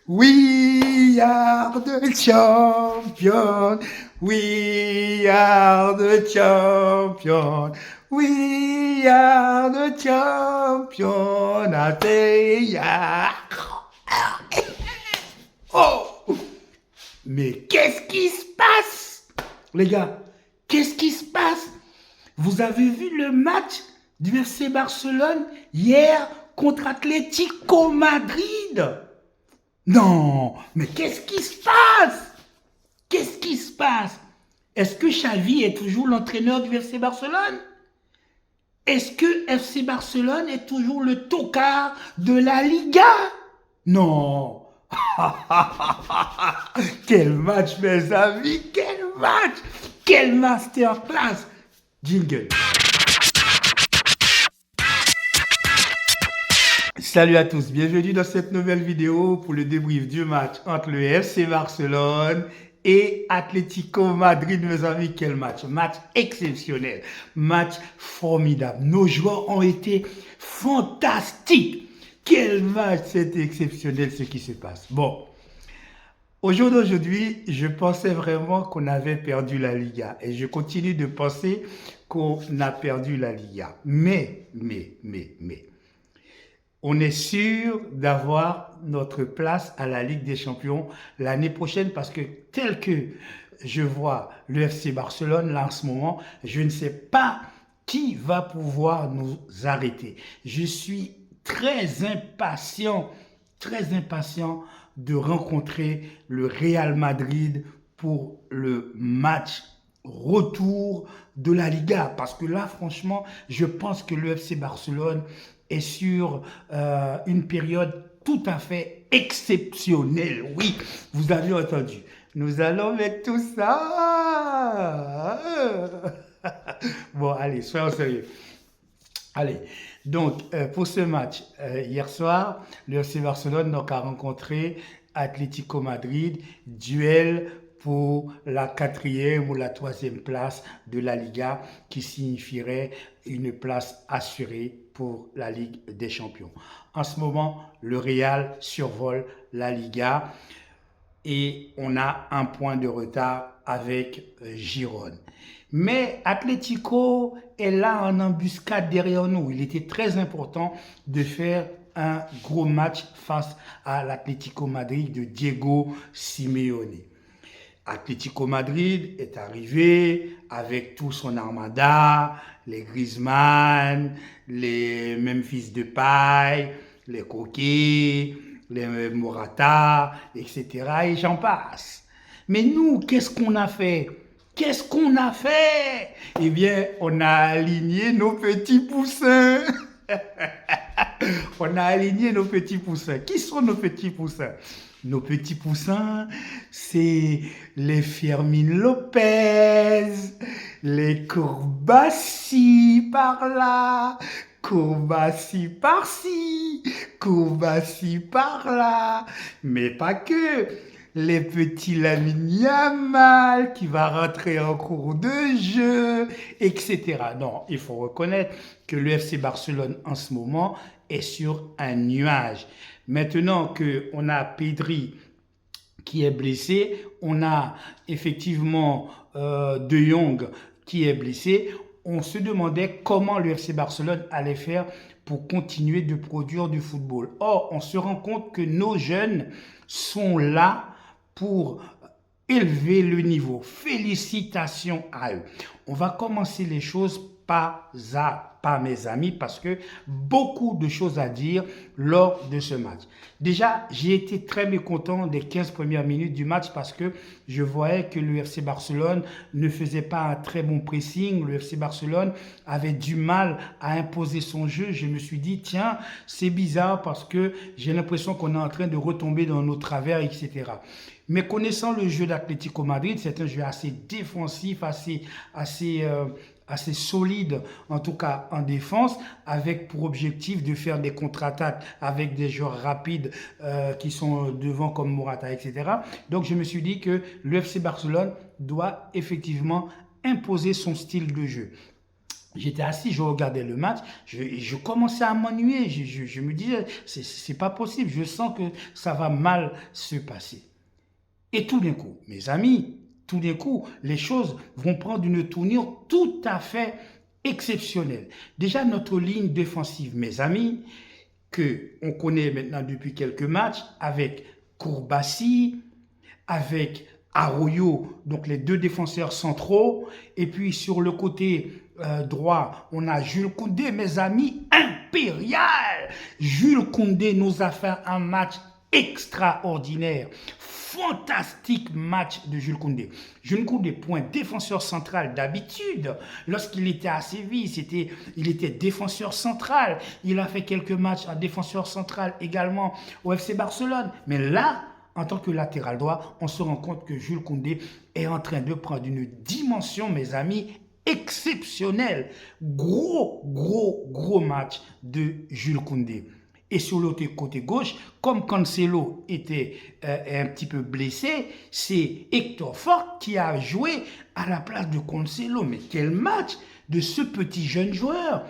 We are the champion. We are the champion. We are the champion. Ateya. Oh! Mais qu'est-ce qui se passe? Les gars, qu'est-ce qui se passe? Vous avez vu le match du FC Barcelone hier contre Atlético Madrid? Non, mais qu'est-ce qui se passe? Qu'est-ce qui se passe? Est-ce que Xavi est toujours l'entraîneur du FC Barcelone? Est-ce que FC Barcelone est toujours le tocard de la Liga? Non. Quel match, mes amis, quel match! Quel masterclass! Jingle. Salut à tous, bienvenue dans cette nouvelle vidéo pour le débrief du match entre le FC Barcelone et Atlético Madrid, mes amis. Quel match! Match exceptionnel, match formidable. Nos joueurs ont été fantastiques. Quel match! C'est exceptionnel ce qui se passe. Bon, au jour d'aujourd'hui, je pensais vraiment qu'on avait perdu la Liga et je continue de penser qu'on a perdu la Liga. Mais, on est sûr d'avoir notre place à la Ligue des Champions l'année prochaine parce que tel que je vois le FC Barcelone là en ce moment, je ne sais pas qui va pouvoir nous arrêter. Je suis très impatient de rencontrer le Real Madrid pour le match retour de la Liga. Parce que là, franchement, je pense que le FC Barcelone est sur une période tout à fait exceptionnelle. Oui, vous avez entendu. Nous allons mettre tout ça. Bon, allez, soyons sérieux. Allez, donc pour ce match, hier soir, le FC Barcelone donc, a rencontré Atlético Madrid, duel pour la 4e ou la 3e place de la Liga, qui signifierait une place assurée pour la Ligue des Champions. En ce moment, le Real survole la Liga et on a un point de retard avec Girone. Mais Atlético est là en embuscade derrière nous. Il était très important de faire un gros match face à l'Atlético Madrid de Diego Simeone. Atlético Madrid est arrivé avec tout son armada, les Griezmann, les Memphis Depay, les Coquet, les Morata, etc. Et j'en passe. Mais nous, qu'est-ce qu'on a fait? Qu'est-ce qu'on a fait? Eh bien, on a aligné nos petits poussins. On a aligné nos petits poussins. Qui sont nos petits poussins? Nos petits poussins, c'est les Fermin Lopez, les Kourbassi par là, Kourbassi par-ci, Kourbassi par-là, mais pas que. Les petits Lamine Yamal qui va rentrer en cours de jeu, etc. Non, il faut reconnaître que le FC Barcelone en ce moment est sur un nuage. Maintenant qu'on a Pedri qui est blessé, on a effectivement De Jong qui est blessé, on se demandait comment le FC Barcelone allait faire pour continuer de produire du football. Or, on se rend compte que nos jeunes sont là pour élever le niveau. Félicitations à eux. On va commencer les choses pas à pas, mes amis, parce que beaucoup de choses à dire lors de ce match. Déjà, j'ai été très mécontent des 15 premières minutes du match parce que je voyais que le FC Barcelone ne faisait pas un très bon pressing. Le FC Barcelone avait du mal à imposer son jeu. Je me suis dit, tiens, c'est bizarre parce que j'ai l'impression qu'on est en train de retomber dans nos travers, etc. Mais connaissant le jeu d'Atlético Madrid, c'est un jeu assez défensif, assez solide, en tout cas en défense, avec pour objectif de faire des contre-attaques avec des joueurs rapides qui sont devant comme Morata, etc. Donc je me suis dit que le FC Barcelone doit effectivement imposer son style de jeu. J'étais assis, je regardais le match, je commençais à m'ennuyer, je me disais, c'est pas possible, je sens que ça va mal se passer. Et tout d'un coup, mes amis, tout d'un coup, les choses vont prendre une tournure tout à fait exceptionnelle. Déjà, notre ligne défensive, mes amis, que on connaît maintenant depuis quelques matchs, avec Kourbassi, avec Arroyo, donc les deux défenseurs centraux, et puis sur le côté droit, on a Jules Koundé, mes amis, impérial. Jules Koundé nous a fait un match extraordinaire. Fantastique match de Jules Koundé. Jules Koundé, point défenseur central d'habitude. Lorsqu'il était à Séville, il était défenseur central. Il a fait quelques matchs à défenseur central également au FC Barcelone. Mais là, en tant que latéral droit, on se rend compte que Jules Koundé est en train de prendre une dimension, mes amis, exceptionnelle. Gros match de Jules Koundé. Et sur l'autre côté gauche, comme Cancelo était un petit peu blessé, c'est Hector Fort qui a joué à la place de Cancelo. Mais quel match de ce petit jeune joueur!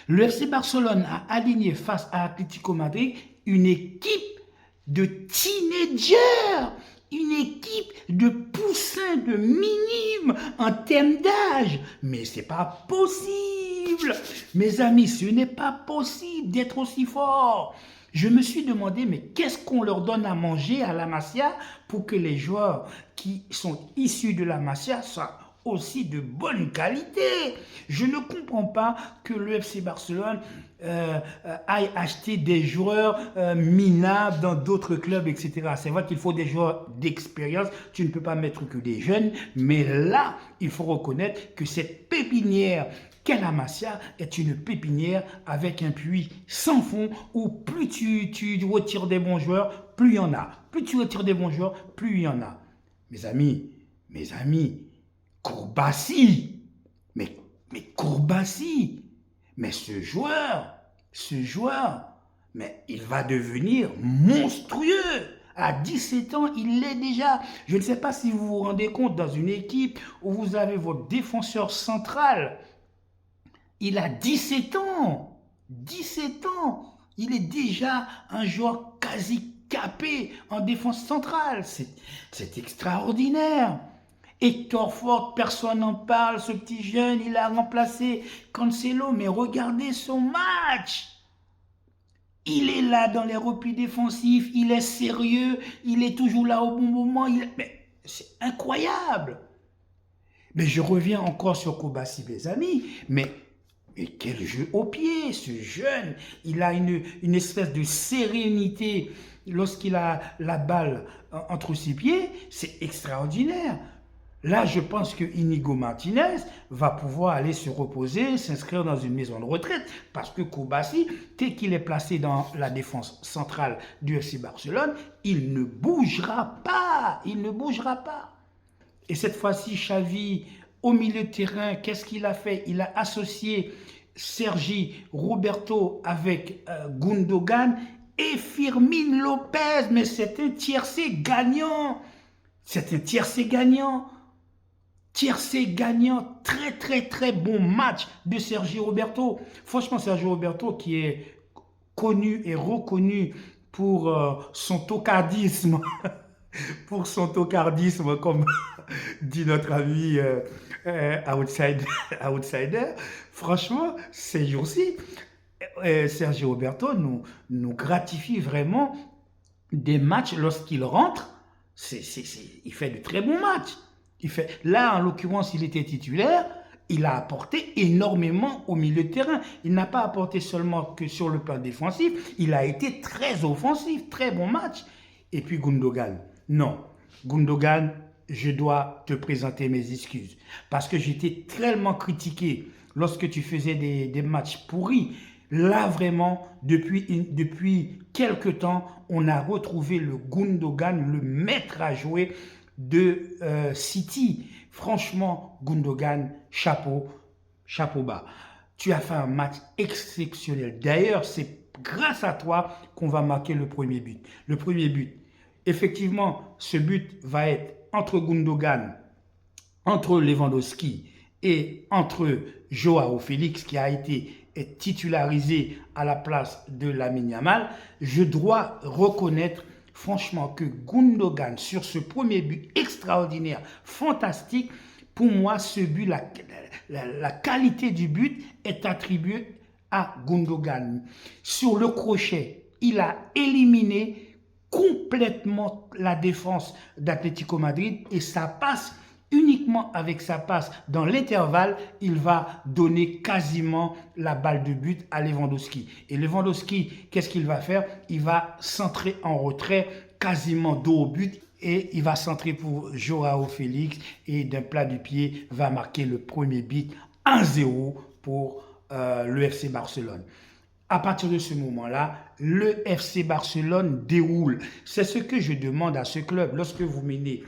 Le FC Barcelone a aligné face à Atlético Madrid une équipe de teenagers, une équipe de poussins, de minimes en termes d'âge. Mais c'est pas possible. Mes amis, ce n'est pas possible d'être aussi fort. Je me suis demandé, mais qu'est-ce qu'on leur donne à manger à la Masia pour que les joueurs qui sont issus de la Masia soient aussi de bonne qualité. Je ne comprends pas que le FC Barcelone aille acheter des joueurs minables dans d'autres clubs, etc. C'est vrai qu'il faut des joueurs d'expérience, tu ne peux pas mettre que des jeunes, mais là, il faut reconnaître que cette pépinière qu'est la Masia est une pépinière avec un puits sans fond où plus tu retires des bons joueurs, plus il y en a. Plus tu retires des bons joueurs, plus il y en a. Mes amis, Kourbassi, mais Kourbassi, mais ce joueur, mais il va devenir monstrueux. À 17 ans, il l'est déjà. Je ne sais pas si vous vous rendez compte, dans une équipe où vous avez votre défenseur central, il a 17 ans. 17 ans. Il est déjà un joueur quasi capé en défense centrale. C'est extraordinaire. Hector Fort, personne n'en parle, ce petit jeune, il a remplacé Cancelo, mais regardez son match. Il est là dans les replis défensifs, il est sérieux, il est toujours là au bon moment. Mais c'est incroyable. Mais je reviens encore sur Kourbassi, mes amis, mais quel jeu au pied, ce jeune. Il a une espèce de sérénité lorsqu'il a la balle entre ses pieds, c'est extraordinaire. Là, je pense que Inigo Martinez va pouvoir aller se reposer, s'inscrire dans une maison de retraite, parce que Kourbassi, dès qu'il est placé dans la défense centrale du FC Barcelone, il ne bougera pas. Il ne bougera pas. Et cette fois-ci, Xavi, au milieu de terrain, qu'est-ce qu'il a fait? Il a associé Sergi Roberto avec Gundogan et Firmin Lopez. Mais c'est un tiercé gagnant. C'est un tiercé gagnant. Tiercé gagnant, très bon match de Sergi Roberto. Franchement, Sergi Roberto qui est connu et reconnu pour son tocardisme, comme dit notre ami outsider. Franchement, ces jours-ci, Sergi Roberto nous gratifie vraiment des matchs lorsqu'il rentre. Il fait de très bons matchs. Là, en l'occurrence, il était titulaire. Il a apporté énormément au milieu de terrain. Il n'a pas apporté seulement que sur le plan défensif. Il a été très offensif. Très bon match. Et puis Gundogan. Non. Gundogan, je dois te présenter mes excuses. Parce que j'étais tellement critiqué lorsque tu faisais des matchs pourris. Là, vraiment, depuis quelques temps, on a retrouvé le Gundogan, le maître à jouer de City. Franchement, Gundogan, chapeau bas. Tu as fait un match exceptionnel. D'ailleurs, c'est grâce à toi qu'on va marquer le premier but. Le premier but. Effectivement, ce but va être entre Gundogan, entre Lewandowski et entre Joao Félix qui a été titularisé à la place de Lamine Yamal, je dois reconnaître franchement que Gundogan, sur ce premier but extraordinaire, fantastique, pour moi, ce but, la qualité du but est attribuée à Gundogan. Sur le crochet, il a éliminé complètement la défense d'Atlético Madrid et ça passe uniquement avec sa passe dans l'intervalle, il va donner quasiment la balle de but à Lewandowski. Et Lewandowski, qu'est-ce qu'il va faire? Il va centrer en retrait, quasiment dos au but, et il va centrer pour Joao Félix et d'un plat du pied va marquer le premier but 1-0 pour le FC Barcelone. À partir de ce moment-là, le FC Barcelone déroule. C'est ce que je demande à ce club. Lorsque vous menez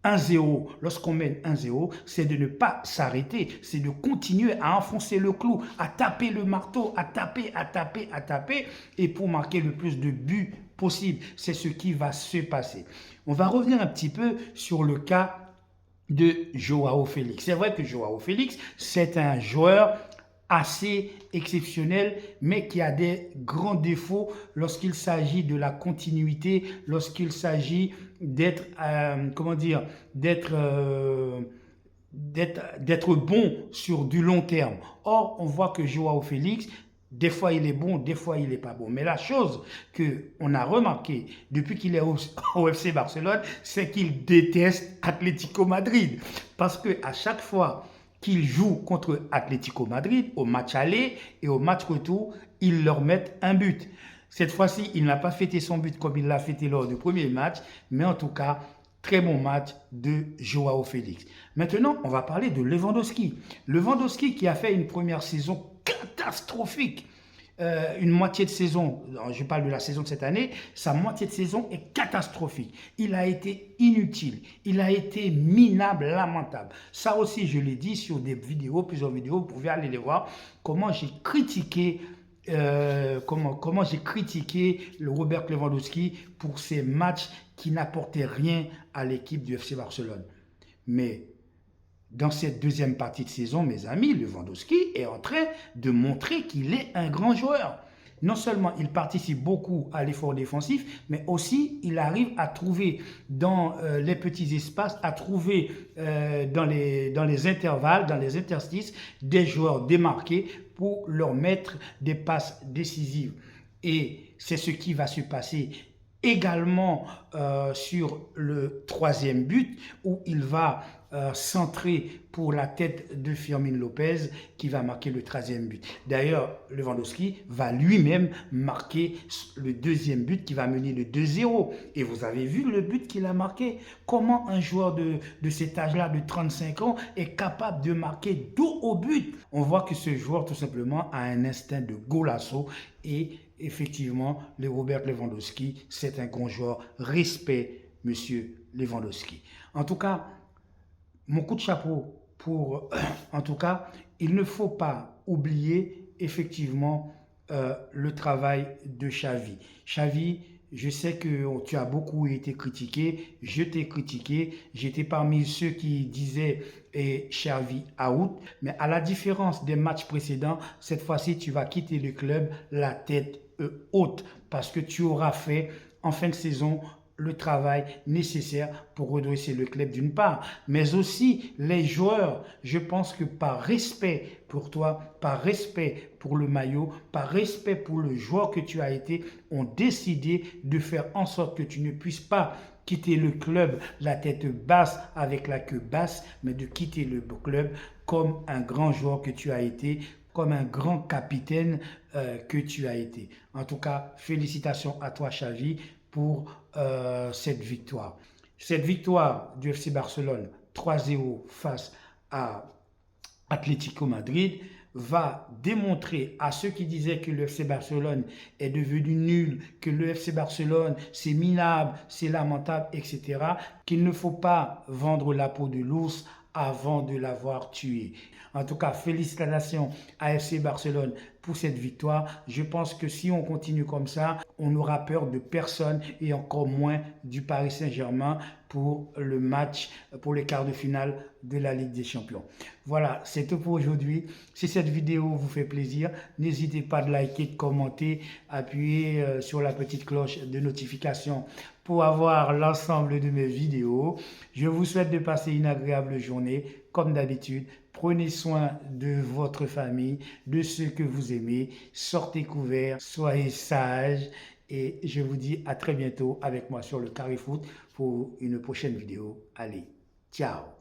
1-0, lorsqu'on mène 1-0, c'est de ne pas s'arrêter, c'est de continuer à enfoncer le clou, à taper le marteau, à taper, et pour marquer le plus de buts possible. C'est ce qui va se passer. On va revenir un petit peu sur le cas de Joao Félix. C'est vrai que Joao Félix, c'est un joueur assez exceptionnel, mais qui a des grands défauts lorsqu'il s'agit de la continuité, lorsqu'il s'agit d'être, d'être bon sur du long terme. Or, on voit que Joao Félix, des fois il est bon, des fois il n'est pas bon. Mais la chose qu'on a remarqué depuis qu'il est au FC Barcelone, c'est qu'il déteste Atlético Madrid. Parce qu'à chaque fois qu'il joue contre Atlético Madrid, au match aller et au match retour, ils leur mettent un but. Cette fois-ci, il n'a pas fêté son but comme il l'a fêté lors du premier match, mais en tout cas, très bon match de Joao Félix. Maintenant, on va parler de Lewandowski. Lewandowski qui a fait une première saison catastrophique. Une moitié de saison, je parle de la saison de cette année, sa moitié de saison est catastrophique. Il a été inutile, il a été minable, lamentable. Ça aussi, je l'ai dit sur des vidéos, plusieurs vidéos, vous pouvez aller les voir, comment j'ai critiqué comment j'ai critiqué le Robert Lewandowski pour ces matchs qui n'apportaient rien à l'équipe du FC Barcelone. Mais dans cette deuxième partie de saison, mes amis, Lewandowski est en train de montrer qu'il est un grand joueur. Non seulement il participe beaucoup à l'effort défensif, mais aussi il arrive à trouver dans les petits espaces, à trouver dans les intervalles, dans les interstices, des joueurs démarqués pour leur mettre des passes décisives. Et c'est ce qui va se passer également sur le troisième but où il va centrer pour la tête de Fermín López qui va marquer le 13e but. D'ailleurs, Lewandowski va lui-même marquer le deuxième but qui va mener le 2-0. Et vous avez vu le but qu'il a marqué. Comment un joueur de cet âge-là, de 35 ans, est capable de marquer dos au but? On voit que ce joueur, tout simplement, a un instinct de golasso et effectivement, le Robert Lewandowski, c'est un grand joueur. Respect, monsieur Lewandowski. En tout cas, mon coup de chapeau pour... En tout cas, il ne faut pas oublier effectivement le travail de Xavi. Xavi, je sais que tu as beaucoup été critiqué, je t'ai critiqué, j'étais parmi ceux qui disaient Xavi out, mais à la différence des matchs précédents, cette fois-ci tu vas quitter le club la tête haute parce que tu auras fait en fin de saison le travail nécessaire pour redresser le club d'une part, mais aussi les joueurs. Je pense que par respect pour toi, par respect pour le maillot, par respect pour le joueur que tu as été, ont décidé de faire en sorte que tu ne puisses pas quitter le club la tête basse avec la queue basse, mais de quitter le club comme un grand joueur que tu as été, comme un grand capitaine que tu as été. En tout cas, félicitations à toi, Xavi, pour cette victoire. Cette victoire du FC Barcelone 3-0 face à Atlético Madrid va démontrer à ceux qui disaient que le FC Barcelone est devenu nul, que le FC Barcelone c'est minable, c'est lamentable, etc., qu'il ne faut pas vendre la peau de l'ours avant de l'avoir tué. En tout cas, félicitations à FC Barcelone pour cette victoire. Je pense que si on continue comme ça, on n'aura peur de personne et encore moins du Paris Saint-Germain pour le match, pour les quarts de finale de la Ligue des Champions. Voilà, c'est tout pour aujourd'hui. Si cette vidéo vous fait plaisir, n'hésitez pas de liker, de commenter, appuyer sur la petite cloche de notification pour avoir l'ensemble de mes vidéos. Je vous souhaite de passer une agréable journée. Comme d'habitude, prenez soin de votre famille, de ceux que vous aimez. Sortez couverts, soyez sages. Et je vous dis à très bientôt avec moi sur le Carré Foot pour une prochaine vidéo. Allez, ciao!